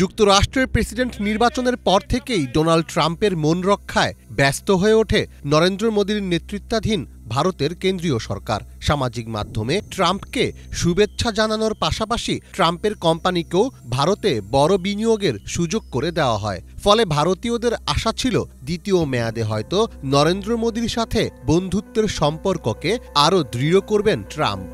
যুক্তরাষ্ট্রের প্রেসিডেন্ট নির্বাচনের পর থেকেই ডোনাল্ড ট্রাম্পের মন রক্ষায় ব্যস্ত হয়ে ওঠে নরেন্দ্র মোদীর নেতৃত্বাধীন ভারতের কেন্দ্রীয় সরকার। সামাজিক মাধ্যমে ট্রাম্পকে শুভেচ্ছা জানানোর পাশাপাশি ট্রাম্পের কোম্পানিকেও ভারতে বড় বিনিয়োগের সুযোগ করে দেওয়া হয়। ফলে ভারতীয়দের আশা ছিল দ্বিতীয় মেয়াদে হয়তো নরেন্দ্র মোদীর সাথে বন্ধুত্বের সম্পর্ককে আরও দৃঢ় করবেন ট্রাম্প।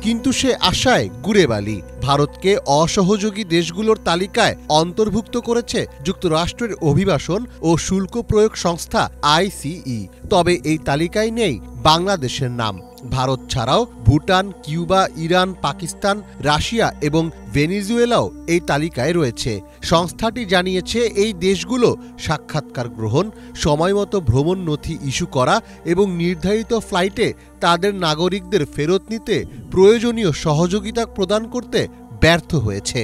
কিন্তু সে আশায় গুড়ে বালি। ভারতকে অসহযোগী দেশগুলোর তালিকায় অন্তর্ভুক্ত করেছে যুক্তরাষ্ট্রের অভিবাসন ও শুল্ক প্রয়োগ সংস্থা ICE। তবে এই তালিকায় নেই বাংলাদেশের নাম। ভারত ছাড়াও Bhutan, Cuba, Iran, Pakistan, Russia এবং ভেনেজুয়েলাও এই তালিকায় রয়েছে। সংস্থাটি জানিয়েছে এই দেশগুলো সাক্ষাৎকার গ্রহণ, সময়মতো ভ্রমণ নথি ইস্যু করা এবং নির্ধারিত ফ্লাইটে তাদের নাগরিকদের ফেরত নিতে প্রয়োজনীয় সহযোগিতা প্রদান করতে ব্যর্থ হয়েছে।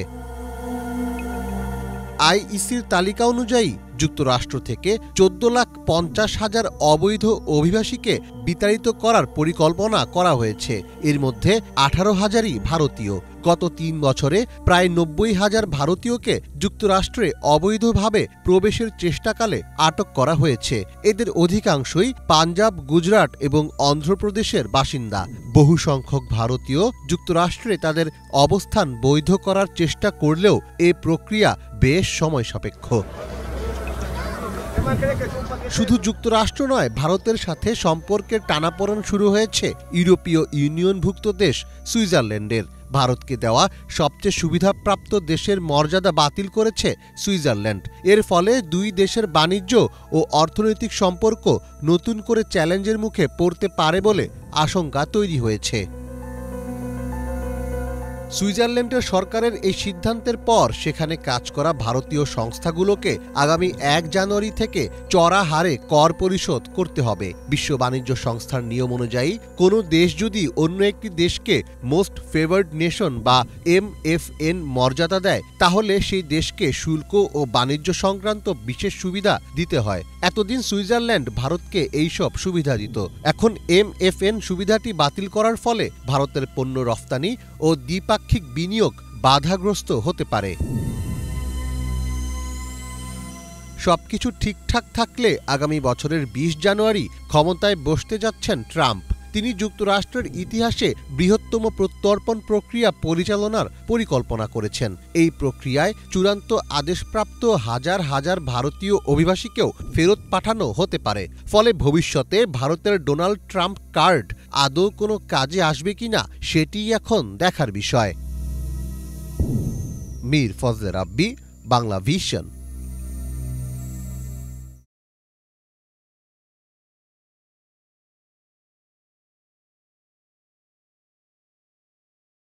ICEর তালিকা অনুযায়ী যুক্তরাষ্ট্র থেকে 14,50,000 অবৈধ অভিবাসীকে বিতাড়িত করার পরিকল্পনা করা হয়েছে। এর মধ্যে 18,000ই ভারতীয়। গত 3 বছরে প্রায় 90,000 ভারতীয়কে যুক্তরাষ্ট্রে অবৈধভাবে প্রবেশের চেষ্টাকালে আটক করা হয়েছে। এদের অধিকাংশই পাঞ্জাব, গুজরাট এবং অন্ধ্রপ্রদেশের বাসিন্দা। বহু সংখ্যক ভারতীয় যুক্তরাষ্ট্রে তাদের অবস্থান বৈধ করার চেষ্টা করলেও এ প্রক্রিয়া বেশ সময় সাপেক্ষ। শুধু যুক্তরাষ্ট্র নয়, ভারতের সাথে সম্পর্কের টানাপোড়েন শুরু হয়েছে ইউরোপীয় ইউনিয়নভুক্ত দেশ সুইজারল্যান্ডের। ভারতকে দেওয়া সবচেয়ে সুবিধাপ্রাপ্ত দেশের মর্যাদা বাতিল করেছে সুইজারল্যান্ড। এর ফলে দুই দেশের বাণিজ্য ও অর্থনৈতিক সম্পর্ক নতুন করে চ্যালেঞ্জের মুখে পড়তে পারে বলে আশঙ্কা তৈরি হয়েছে। সুইজারল্যান্ডের সরকারের এই সিদ্ধান্তের পর সেখানে কাজ করা ভারতীয় সংস্থাগুলোকে আগামী 1 জানুয়ারি থেকে চড়া হারে কর পরিশোধ করতে হবে। বিশ্ব বাণিজ্য সংস্থার নিয়ম অনুযায়ী কোনো দেশ যদি অন্য একটি দেশকে মোস্ট ফেভার্ড নেশন বা MFN মর্যাদা দেয়, তাহলে সেই দেশকে শুল্ক ও বাণিজ্য সংক্রান্ত বিশেষ সুবিধা দিতে হয়। এতদিন সুইজারল্যান্ড ভারতকে এইসব সুবিধা দিত। এখন MFN সুবিধাটি বাতিল করার ফলে ভারতের পণ্য রফতানি ও দ্বিপাক্ষিক বিনিয়োগ বাধাগ্রস্ত হতে পারে। সবকিছু ঠিকঠাক থাকলে আগামী বছরের 20 জানুয়ারি ক্ষমতায় বসতে যাচ্ছেন ট্রাম্প। তিনি যুক্তরাষ্ট্রের ইতিহাসে বৃহত্তম প্রত্যর্পণ প্রক্রিয়া পরিচালনার পরিকল্পনা করেছেন। এই প্রক্রিয়ায় চূড়ান্ত আদেশপ্রাপ্ত হাজার হাজার ভারতীয় অভিবাসীকেও ফেরত পাঠানো হতে পারে। ফলে ভবিষ্যতে ভারতের ডোনাল্ড ট্রাম্প কার্ড আদৌ কোনো কাজে আসবে কিনা সেটিই এখন দেখার বিষয়। মীর ফজলে রাব্বি, বাংলা ভিশন।